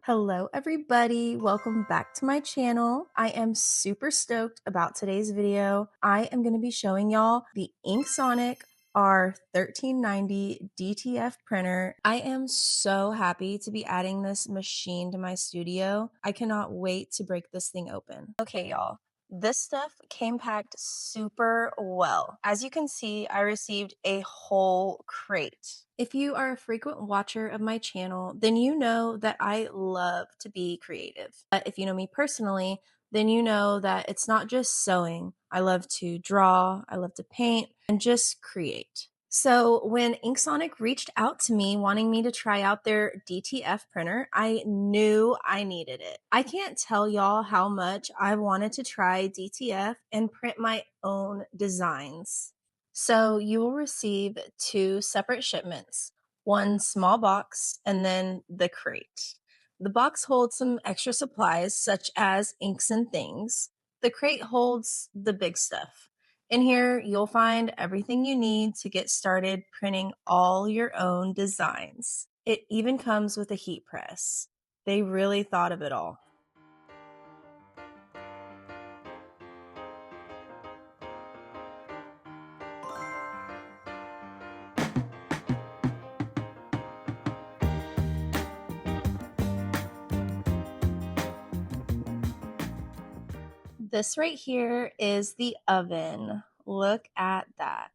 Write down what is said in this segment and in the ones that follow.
Hello everybody, welcome back to my channel. I am super stoked about today's video. I am going to be showing y'all the InkSonic R1390 DTF printer. I am so happy to be adding this machine to my studio. I cannot wait to break this thing open. Okay y'all, this stuff came packed super well. As you can see, I received a whole crate. If you are a frequent watcher of my channel, then you know that I love to be creative. But if you know me personally, then you know that it's not just sewing. I love to draw, I love to paint, and just create. So when InkSonic reached out to me wanting me to try out their DTF printer, I knew I needed it. I can't tell y'all how much I wanted to try DTF and print my own designs. So you will receive two separate shipments, one small box and then the crate. The box holds some extra supplies such as inks and things. The crate holds the big stuff. In here, you'll find everything you need to get started printing all your own designs. It even comes with a heat press. They really thought of it all. This right here is the oven. Look at that.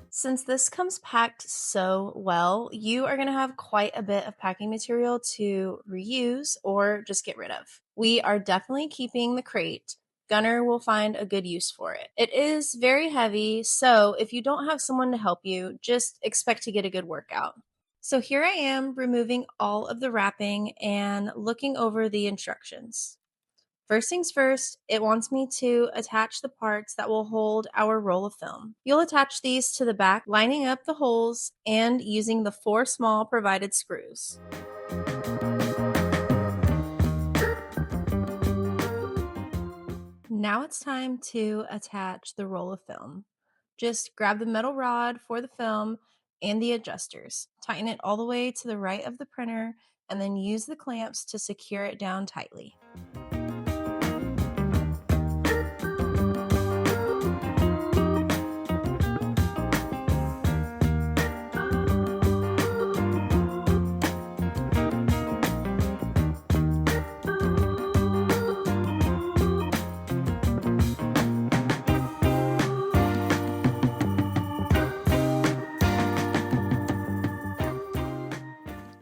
Since this comes packed so well, you are going to have quite a bit of packing material to reuse or just get rid of. We are definitely keeping the crate. Gunner will find a good use for it. It is very heavy, so if you don't have someone to help you, just expect to get a good workout. So here I am removing all of the wrapping and looking over the instructions. First things first, it wants me to attach the parts that will hold our roll of film. You'll attach these to the back, lining up the holes and using the 4 small provided screws. Now it's time to attach the roll of film. Just grab the metal rod for the film and the adjusters. Tighten it all the way to the right of the printer and then use the clamps to secure it down tightly.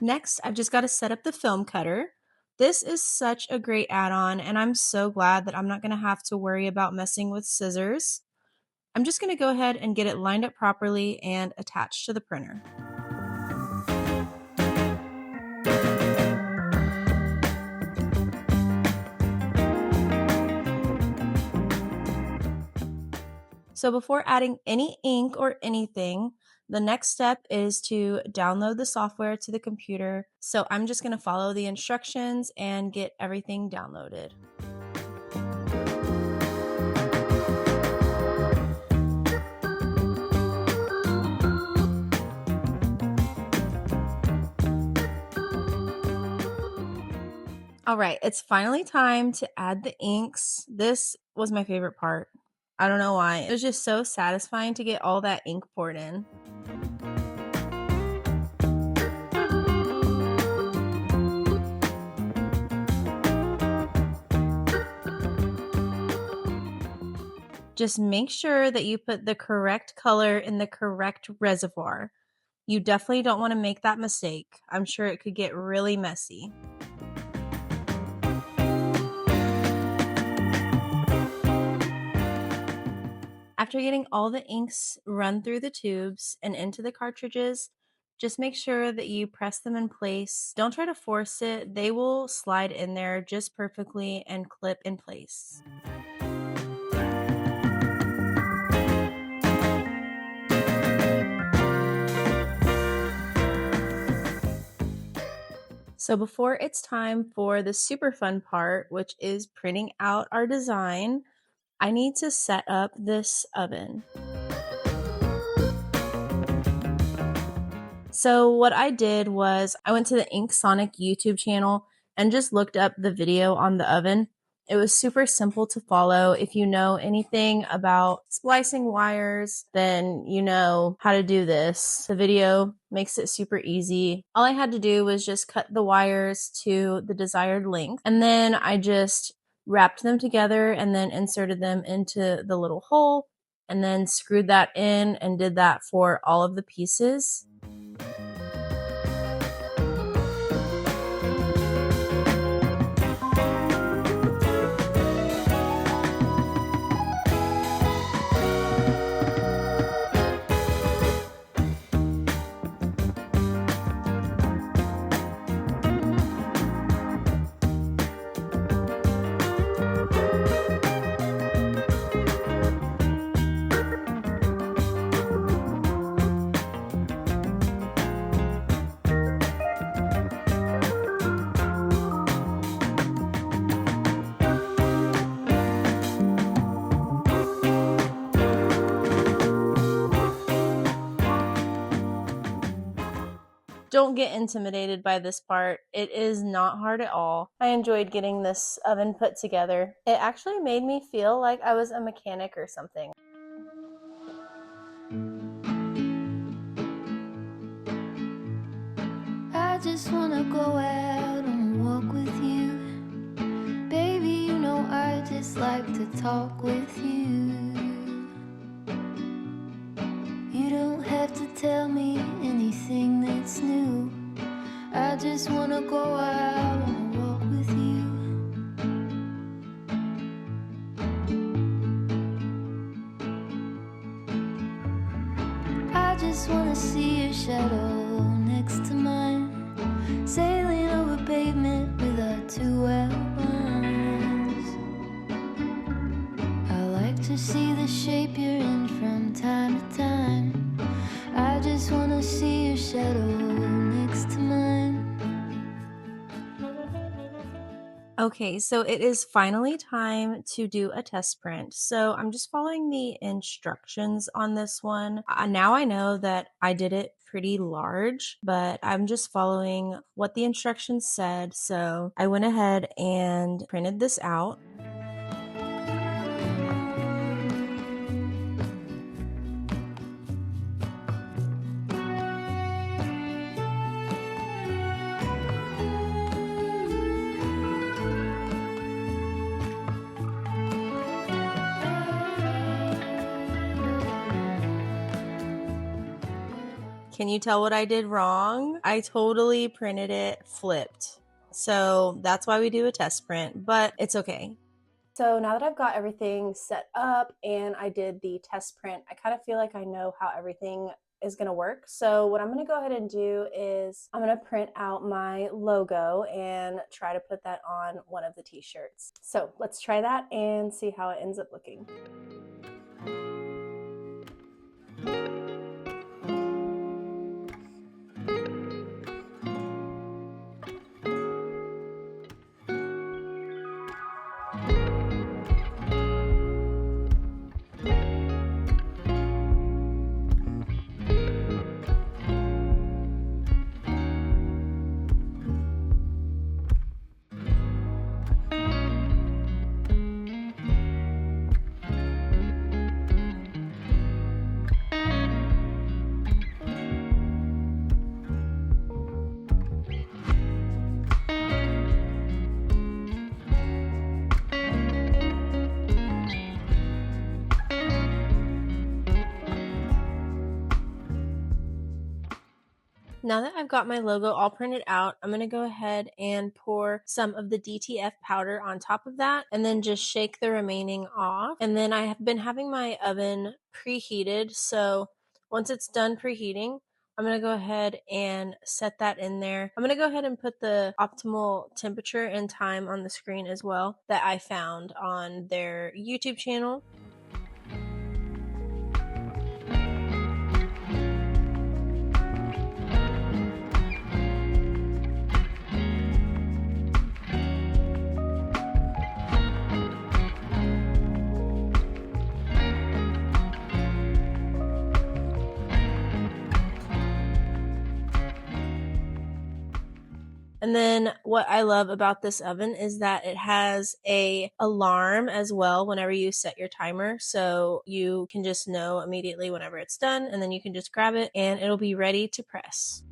Next, I've just got to set up the film cutter. This is such a great add-on, and I'm so glad that I'm not going to have to worry about messing with scissors. I'm just going to go ahead and get it lined up properly and attached to the printer. So before adding any ink or anything, the next step is to download the software to the computer. So I'm just going to follow the instructions and get everything downloaded. All right, it's finally time to add the inks. This was my favorite part. I don't know why. It was just so satisfying to get all that ink poured in. Just make sure that you put the correct color in the correct reservoir. You definitely don't want to make that mistake. I'm sure it could get really messy. After getting all the inks run through the tubes and into the cartridges, just make sure that you press them in place. Don't try to force it. They will slide in there just perfectly and clip in place. So before it's time for the super fun part, which is printing out our design, I need to set up this oven. So what I did was I went to the InkSonic YouTube channel and just looked up the video on the oven. It was super simple to follow. If you know anything about splicing wires, then you know how to do this. The video makes it super easy. All I had to do was just cut the wires to the desired length, and then I just wrapped them together and then inserted them into the little hole and then screwed that in and did that for all of the pieces. Don't get intimidated by this part. It is not hard at all. I enjoyed getting this oven put together. It actually made me feel like I was a mechanic or something. I just wanna go out and walk with you. Baby, you know I just like to talk with you. You don't have to tell me anything that's new. I just wanna go out and walk with you. I just wanna see your shadow next to mine, sailing over pavement with our two outlines. I like to see the shape you're in from time to time. I just wanna see your shadow next to mine. Okay, so it is finally time to do a test print. So I'm just following the instructions on this one. Now I know that I did it pretty large, but I'm just following what the instructions said. So I went ahead and printed this out. Can you tell what I did wrong? I totally printed it flipped. So that's why we do a test print, but it's okay. So now that I've got everything set up and I did the test print, I kind of feel like I know how everything is going to work. So what I'm going to go ahead and do is I'm going to print out my logo and try to put that on one of the t-shirts. So let's try that and see how it ends up looking. Now that I've got my logo all printed out, I'm going to go ahead and pour some of the DTF powder on top of that and then just shake the remaining off. And then I have been having my oven preheated, so once it's done preheating, I'm going to go ahead and set that in there. I'm going to go ahead and put the optimal temperature and time on the screen as well that I found on their YouTube channel. And then what I love about this oven is that it has a alarm as well whenever you set your timer. So you can just know immediately whenever it's done, and then you can just grab it and it'll be ready to press.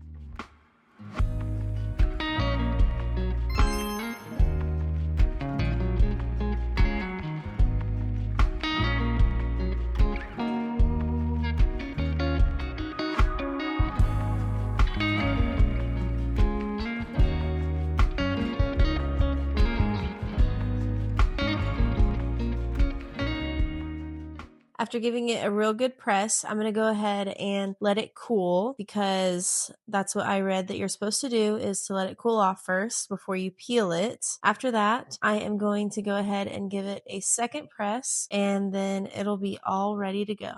After giving it a real good press, I'm gonna go ahead and let it cool because that's what I read that you're supposed to do, is to let it cool off first before you peel it. After that, I am going to go ahead and give it a second press and then it'll be all ready to go.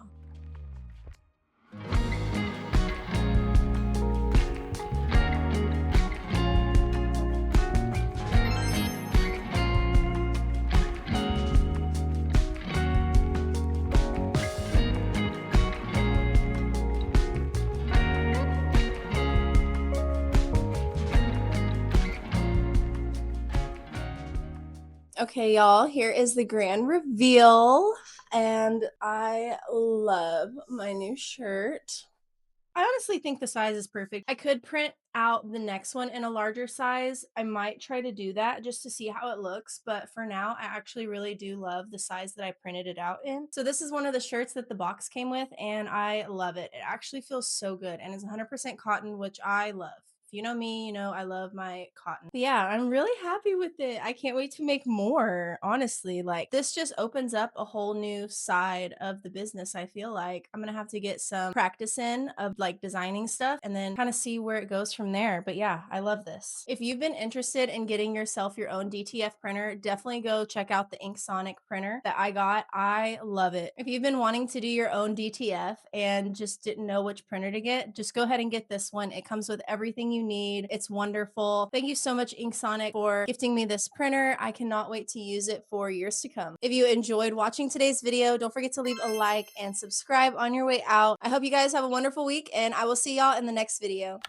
Okay, y'all, here is the grand reveal, and I love my new shirt. I honestly think the size is perfect. I could print out the next one in a larger size. I might try to do that just to see how it looks, but for now, I actually really do love the size that I printed it out in. So this is one of the shirts that the box came with, and I love it. It actually feels so good, and it's 100% cotton, which I love. If you know me, you know I love my cotton. But yeah, I'm really happy with it. I can't wait to make more, honestly. Like, this just opens up a whole new side of the business. I feel like I'm gonna have to get some practice in of like designing stuff and then kind of see where it goes from there. But yeah, I love this. If you've been interested in getting yourself your own DTF printer, definitely go check out the InkSonic printer that I got. I love it. If you've been wanting to do your own DTF and just didn't know which printer to get, just go ahead and get this one. It comes with everything you need. It's wonderful. Thank you so much, InkSonic, for gifting me this printer. I cannot wait to use it for years to come. If you enjoyed watching today's video, don't forget to leave a like and subscribe on your way out. I hope you guys have a wonderful week, and I will see y'all in the next video.